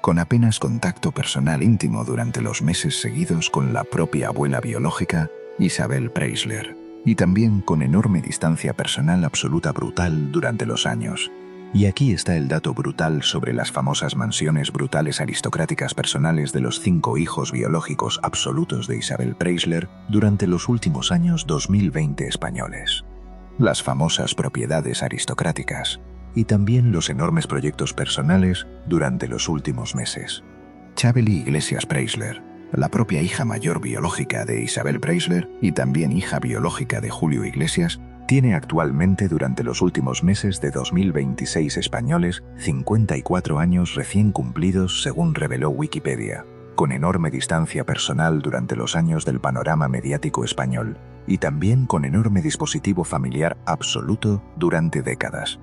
con apenas contacto personal íntimo durante los meses seguidos con la propia abuela biológica, Isabel Preisler, y también con enorme distancia personal absoluta brutal durante los años. Y aquí está el dato brutal sobre las famosas mansiones brutales aristocráticas personales de los 5 hijos biológicos absolutos de Isabel Preisler durante los últimos años 2020 españoles. Las famosas propiedades aristocráticas y también los enormes proyectos personales durante los últimos meses. Chabeli Iglesias Preisler, la propia hija mayor biológica de Isabel Preisler y también hija biológica de Julio Iglesias, tiene actualmente durante los últimos meses de 2026 españoles 54 años recién cumplidos, según reveló Wikipedia, con enorme distancia personal durante los años del panorama mediático español y también con enorme dispositivo familiar absoluto durante décadas.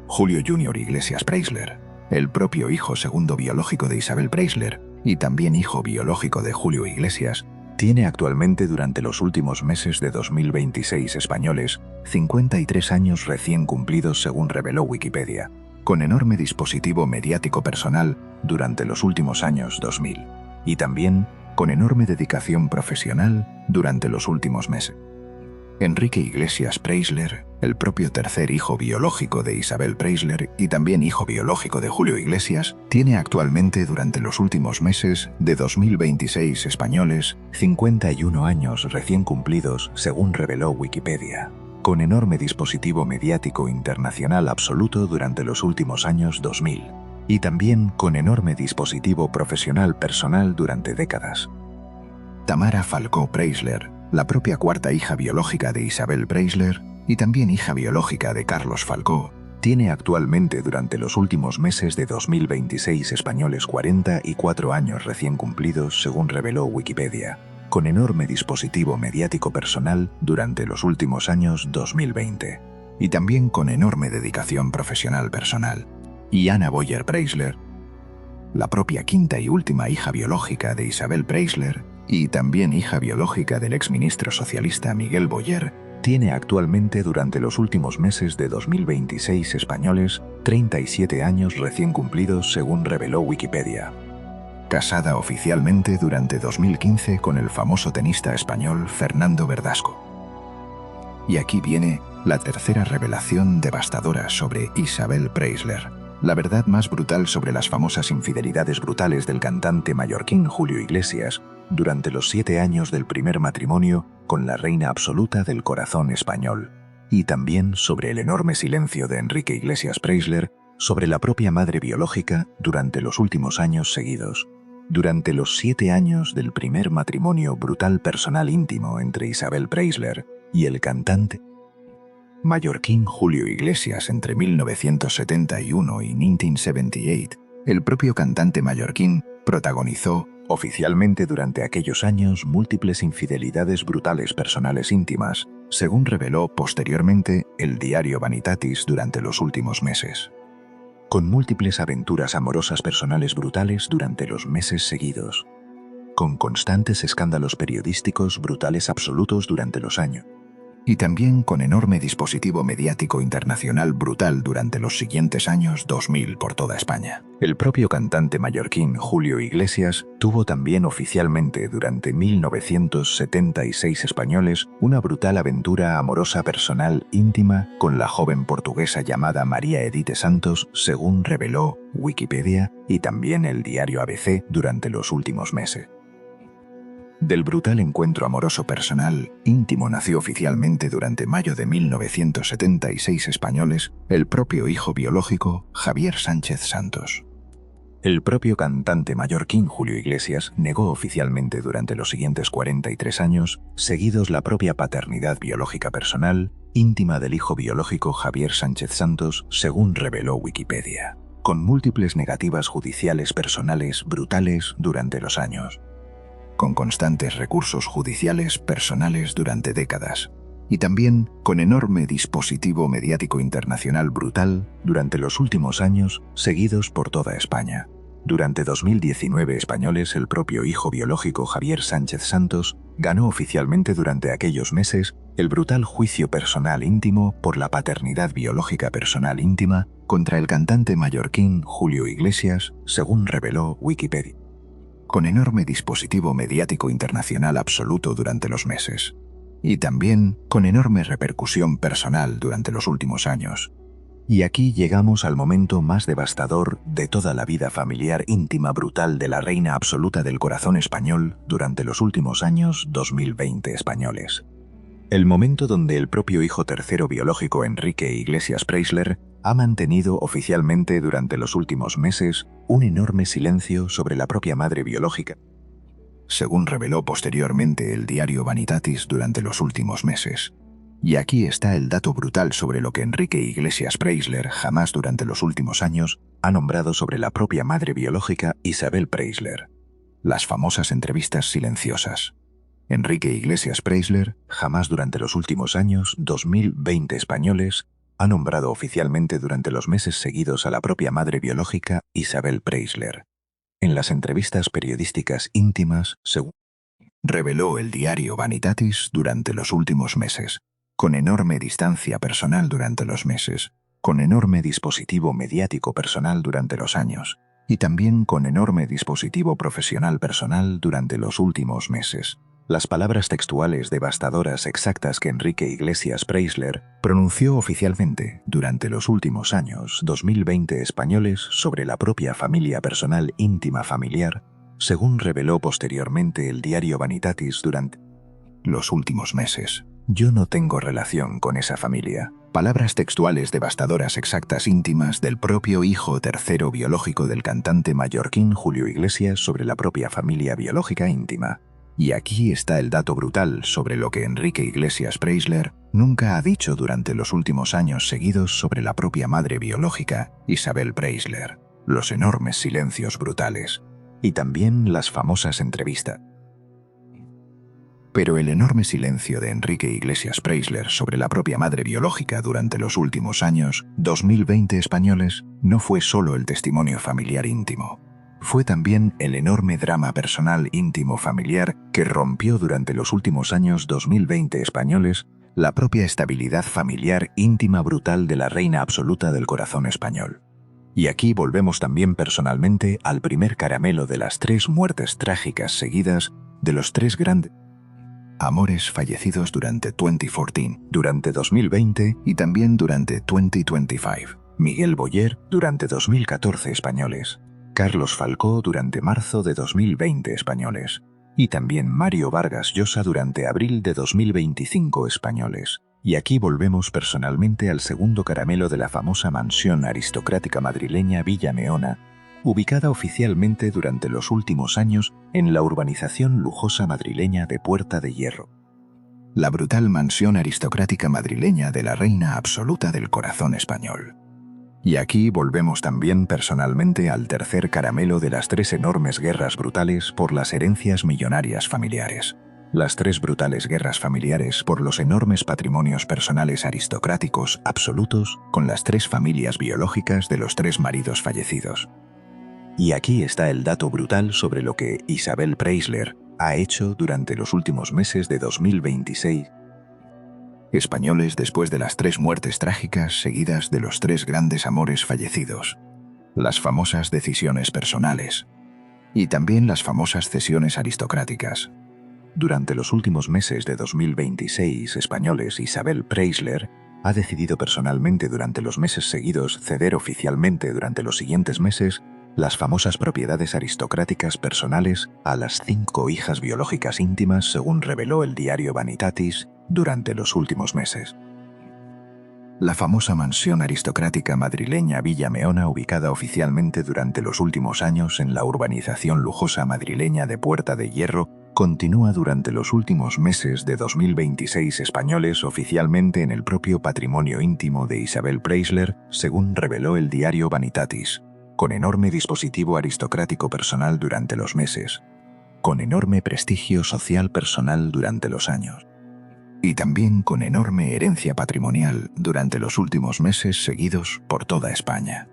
Julio Jr. Iglesias Preisler, el propio hijo segundo biológico de Isabel Preisler y también hijo biológico de Julio Iglesias, tiene actualmente durante los últimos meses de 2026 españoles 53 años recién cumplidos, según reveló Wikipedia, con enorme dispositivo mediático personal durante los últimos años 2000 y también con enorme dedicación profesional durante los últimos meses. Enrique Iglesias Preisler, el propio tercer hijo biológico de Isabel Preisler y también hijo biológico de Julio Iglesias, tiene actualmente durante los últimos meses de 2026 españoles 51 años recién cumplidos, según reveló Wikipedia, con enorme dispositivo mediático internacional absoluto durante los últimos años 2000 y también con enorme dispositivo profesional personal durante décadas. Tamara Falcó Preisler, la propia cuarta hija biológica de Isabel Preisler y también hija biológica de Carlos Falcó, tiene actualmente durante los últimos meses de 2026 españoles 44 años recién cumplidos, según reveló Wikipedia, con enorme dispositivo mediático personal durante los últimos años 2020 y también con enorme dedicación profesional personal. Y Anna Boyer Preisler, la propia quinta y última hija biológica de Isabel Preisler y también hija biológica del exministro socialista Miguel Boyer, tiene actualmente durante los últimos meses de 2026 españoles 37 años recién cumplidos, según reveló Wikipedia. Casada oficialmente durante 2015 con el famoso tenista español Fernando Verdasco. Y aquí viene la tercera revelación devastadora sobre Isabel Preisler. La verdad más brutal sobre las famosas infidelidades brutales del cantante mallorquín Julio Iglesias durante los 7 años del primer matrimonio con la reina absoluta del corazón español, y también sobre el enorme silencio de Enrique Iglesias Preisler sobre la propia madre biológica durante los últimos años seguidos. Durante los 7 años del primer matrimonio brutal personal íntimo entre Isabel Preisler y el cantante mallorquín Julio Iglesias entre 1971 y 1978, el propio cantante mallorquín protagonizó oficialmente durante aquellos años múltiples infidelidades brutales personales íntimas, según reveló posteriormente el diario Vanitatis durante los últimos meses, con múltiples aventuras amorosas personales brutales durante los meses seguidos, con constantes escándalos periodísticos brutales absolutos durante los años, y también con enorme dispositivo mediático internacional brutal durante los siguientes años 2000 por toda España. El propio cantante mallorquín Julio Iglesias tuvo también oficialmente durante 1976 españoles una brutal aventura amorosa personal íntima con la joven portuguesa llamada María Edith Santos, según reveló Wikipedia y también el diario ABC durante los últimos meses. Del brutal encuentro amoroso personal íntimo nació oficialmente durante mayo de 1976 españoles el propio hijo biológico Javier Sánchez Santos. El propio cantante mallorquín Julio Iglesias negó oficialmente durante los siguientes 43 años seguidos la propia paternidad biológica personal íntima del hijo biológico Javier Sánchez Santos, según reveló Wikipedia, con múltiples negativas judiciales personales brutales durante los años, con constantes recursos judiciales personales durante décadas, y también con enorme dispositivo mediático internacional brutal durante los últimos años seguidos por toda España. Durante 2019 españoles, el propio hijo biológico Javier Sánchez Santos ganó oficialmente durante aquellos meses el brutal juicio personal íntimo por la paternidad biológica personal íntima contra el cantante mallorquín Julio Iglesias, según reveló Wikipedia, con enorme dispositivo mediático internacional absoluto durante los meses, y también con enorme repercusión personal durante los últimos años. Y aquí llegamos al momento más devastador de toda la vida familiar íntima brutal de la reina absoluta del corazón español durante los últimos años 2020 españoles. El momento donde el propio hijo tercero biológico Enrique Iglesias Preisler ha mantenido oficialmente durante los últimos meses un enorme silencio sobre la propia madre biológica, según reveló posteriormente el diario Vanitatis durante los últimos meses. Y aquí está el dato brutal sobre lo que Enrique Iglesias Preisler jamás durante los últimos años ha nombrado sobre la propia madre biológica Isabel Preisler. Las famosas entrevistas silenciosas. Enrique Iglesias Preisler jamás durante los últimos años 2020 españoles ha nombrado oficialmente durante los meses seguidos a la propia madre biológica Isabel Preisler. En las entrevistas periodísticas íntimas, según reveló el diario Vanitatis durante los últimos meses, con enorme distancia personal durante los meses, con enorme dispositivo mediático personal durante los años, y también con enorme dispositivo profesional personal durante los últimos meses. Las palabras textuales devastadoras exactas que Enrique Iglesias Preisler pronunció oficialmente durante los últimos años 2020 españoles sobre la propia familia personal íntima familiar, según reveló posteriormente el diario Vanitatis durante los últimos meses. Yo no tengo relación con esa familia. Palabras textuales devastadoras exactas íntimas del propio hijo tercero biológico del cantante mallorquín Julio Iglesias sobre la propia familia biológica íntima. Y aquí está el dato brutal sobre lo que Enrique Iglesias Preisler nunca ha dicho durante los últimos años seguidos sobre la propia madre biológica, Isabel Preisler. Los enormes silencios brutales. Y también las famosas entrevistas. Pero el enorme silencio de Enrique Iglesias Preisler sobre la propia madre biológica durante los últimos años 2020 españoles no fue solo el testimonio familiar íntimo. Fue también el enorme drama personal íntimo familiar que rompió durante los últimos años 2020 españoles la propia estabilidad familiar íntima brutal de la reina absoluta del corazón español. Y aquí volvemos también personalmente al primer caramelo de las 3 muertes trágicas seguidas de los 3 grandes amores fallecidos durante 2014, durante 2020 y también durante 2025. Miguel Boyer durante 2014 españoles. Carlos Falcó durante marzo de 2020 españoles. Y también Mario Vargas Llosa durante abril de 2025 españoles. Y aquí volvemos personalmente al segundo caramelo de la famosa mansión aristocrática madrileña Villa Meona, ubicada oficialmente durante los últimos años en la urbanización lujosa madrileña de Puerta de Hierro. La brutal mansión aristocrática madrileña de la reina absoluta del corazón español. Y aquí volvemos también personalmente al tercer caramelo de las 3 enormes guerras brutales por las herencias millonarias familiares. Las 3 brutales guerras familiares por los enormes patrimonios personales aristocráticos absolutos con las 3 familias biológicas de los 3 maridos fallecidos. Y aquí está el dato brutal sobre lo que Isabel Preisler ha hecho durante los últimos meses de 2026 españoles después de las 3 muertes trágicas seguidas de los 3 grandes amores fallecidos, las famosas decisiones personales y también las famosas cesiones aristocráticas. Durante los últimos meses de 2026 españoles, Isabel Preisler ha decidido personalmente durante los meses seguidos ceder oficialmente durante los siguientes meses las famosas propiedades aristocráticas personales a las 5 hijas biológicas íntimas, según reveló el diario Vanitatis durante los últimos meses. La famosa mansión aristocrática madrileña Villa Meona, ubicada oficialmente durante los últimos años en la urbanización lujosa madrileña de Puerta de Hierro, continúa durante los últimos meses de 2026 españoles oficialmente en el propio patrimonio íntimo de Isabel Preisler, según reveló el diario Vanitatis, con enorme dispositivo aristocrático personal durante los meses, con enorme prestigio social personal durante los años, y también con enorme herencia patrimonial durante los últimos meses seguidos por toda España.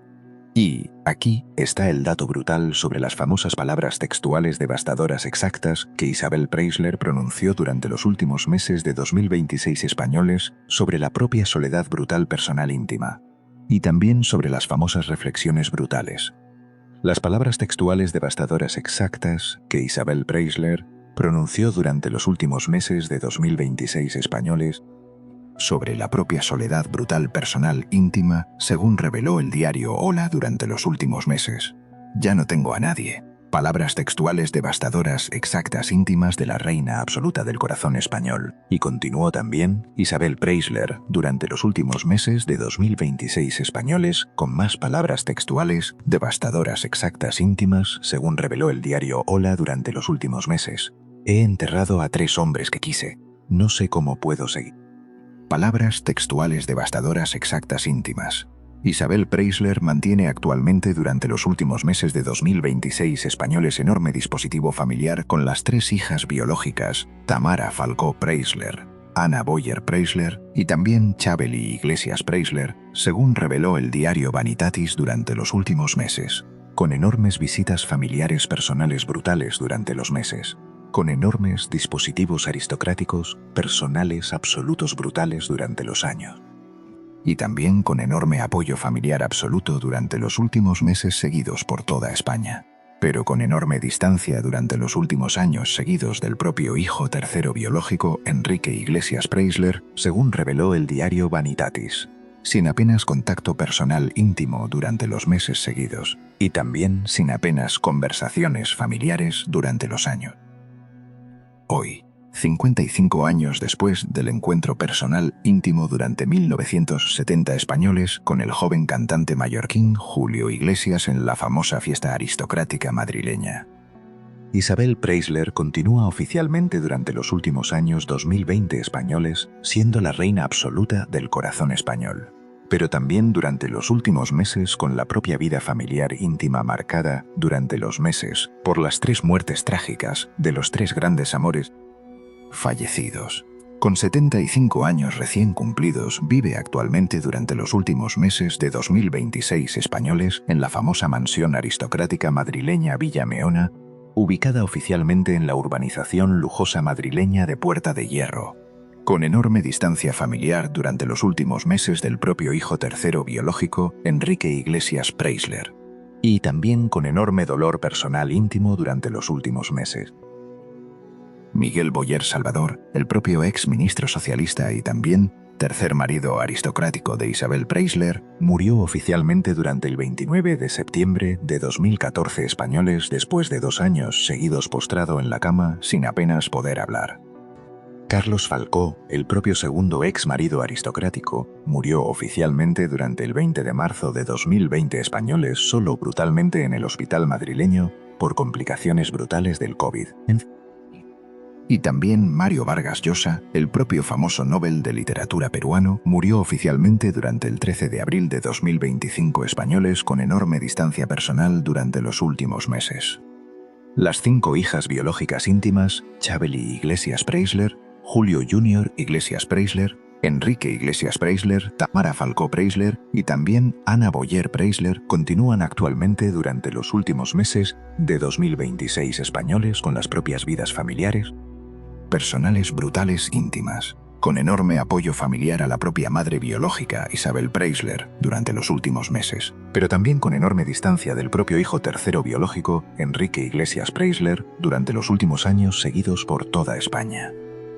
Y aquí está el dato brutal sobre las famosas palabras textuales devastadoras exactas que Isabel Preisler pronunció durante los últimos meses de 2026 españoles sobre la propia soledad brutal personal íntima, y también sobre las famosas reflexiones brutales. Las palabras textuales devastadoras exactas que Isabel Preisler pronunció durante los últimos meses de 2026 españoles sobre la propia soledad brutal personal íntima, según reveló el diario Hola durante los últimos meses. Ya no tengo a nadie. Palabras textuales devastadoras exactas íntimas de la reina absoluta del corazón español. Y continuó también Isabel Preisler durante los últimos meses de 2026 españoles con más palabras textuales devastadoras exactas íntimas, según reveló el diario Hola durante los últimos meses. He enterrado a 3 hombres que quise. No sé cómo puedo seguir. Palabras textuales devastadoras exactas íntimas. Isabel Preisler mantiene actualmente durante los últimos meses de 2026 españoles enorme dispositivo familiar con las 3 hijas biológicas, Tamara Falcó Preisler, Ana Boyer Preisler y también Chabeli Iglesias Preisler, según reveló el diario Vanitatis durante los últimos meses, con enormes visitas familiares personales brutales durante los meses, con enormes dispositivos aristocráticos, personales absolutos brutales durante los años. Y también con enorme apoyo familiar absoluto durante los últimos meses seguidos por toda España, pero con enorme distancia durante los últimos años seguidos del propio hijo tercero biológico, Enrique Iglesias Preisler, según reveló el diario Vanitatis, sin apenas contacto personal íntimo durante los meses seguidos, y también sin apenas conversaciones familiares durante los años. Hoy, 55 años después del encuentro personal íntimo durante 1970 españoles con el joven cantante mallorquín Julio Iglesias en la famosa fiesta aristocrática madrileña. Isabel Preisler continúa oficialmente durante los últimos años 2020 españoles siendo la reina absoluta del corazón español, pero también durante los últimos meses con la propia vida familiar íntima marcada durante los meses por las 3 muertes trágicas de los 3 grandes amores fallecidos. Con 75 años recién cumplidos, vive actualmente durante los últimos meses de 2026 españoles en la famosa mansión aristocrática madrileña Villa Meona, ubicada oficialmente en la urbanización lujosa madrileña de Puerta de Hierro, con enorme distancia familiar durante los últimos meses del propio hijo tercero biológico, Enrique Iglesias Preisler, y también con enorme dolor personal íntimo durante los últimos meses. Miguel Boyer Salvador, el propio ex ministro socialista y también tercer marido aristocrático de Isabel Preisler, murió oficialmente durante el 29 de septiembre de 2014 españoles después de 2 años seguidos postrado en la cama sin apenas poder hablar. Carlos Falcó, el propio segundo ex marido aristocrático, murió oficialmente durante el 20 de marzo de 2020 españoles solo brutalmente en el hospital madrileño por complicaciones brutales del COVID. Y también Mario Vargas Llosa, el propio famoso Nobel de Literatura peruano, murió oficialmente durante el 13 de abril de 2025 españoles con enorme distancia personal durante los últimos meses. Las 5 hijas biológicas íntimas, Chabeli Iglesias Preisler, Julio Jr. Iglesias Preisler, Enrique Iglesias Preisler, Tamara Falcó Preisler y también Ana Boyer Preisler continúan actualmente durante los últimos meses de 2026 españoles con las propias vidas familiares, personales brutales íntimas, con enorme apoyo familiar a la propia madre biológica Isabel Preisler durante los últimos meses, pero también con enorme distancia del propio hijo tercero biológico Enrique Iglesias Preisler durante los últimos años seguidos por toda España.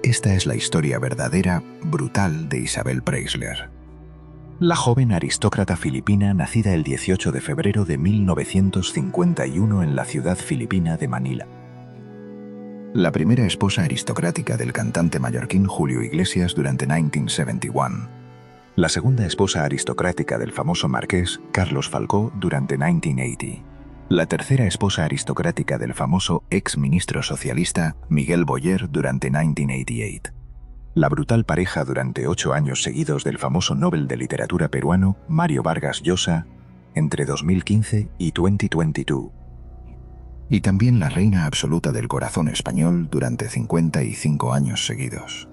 Esta es la historia verdadera, brutal de Isabel Preisler. La joven aristócrata filipina nacida el 18 de febrero de 1951 en la ciudad filipina de Manila. La primera esposa aristocrática del cantante mallorquín Julio Iglesias durante 1971. La segunda esposa aristocrática del famoso marqués Carlos Falcó durante 1980. La tercera esposa aristocrática del famoso ex ministro socialista Miguel Boyer durante 1988. La brutal pareja durante 8 años seguidos del famoso Nobel de Literatura peruano Mario Vargas Llosa entre 2015 y 2022. Y también la reina absoluta del corazón español durante 55 años seguidos.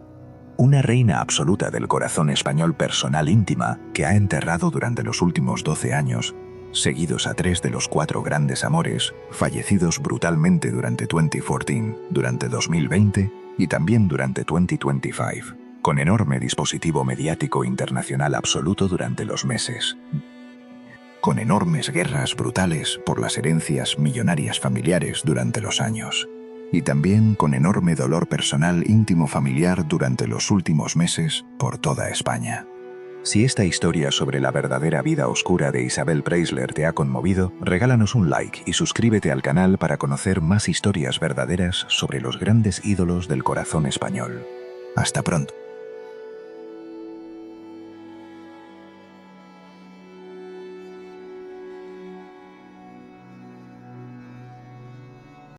Una reina absoluta del corazón español personal íntima que ha enterrado durante los últimos 12 años, seguidos a 3 de los 4 grandes amores, fallecidos brutalmente durante 2014, durante 2020 y también durante 2025, con enorme dispositivo mediático internacional absoluto durante los meses, con enormes guerras brutales por las herencias millonarias familiares durante los años, y también con enorme dolor personal íntimo familiar durante los últimos meses por toda España. Si esta historia sobre la verdadera vida oscura de Isabel Preisler te ha conmovido, regálanos un like y suscríbete al canal para conocer más historias verdaderas sobre los grandes ídolos del corazón español. Hasta pronto.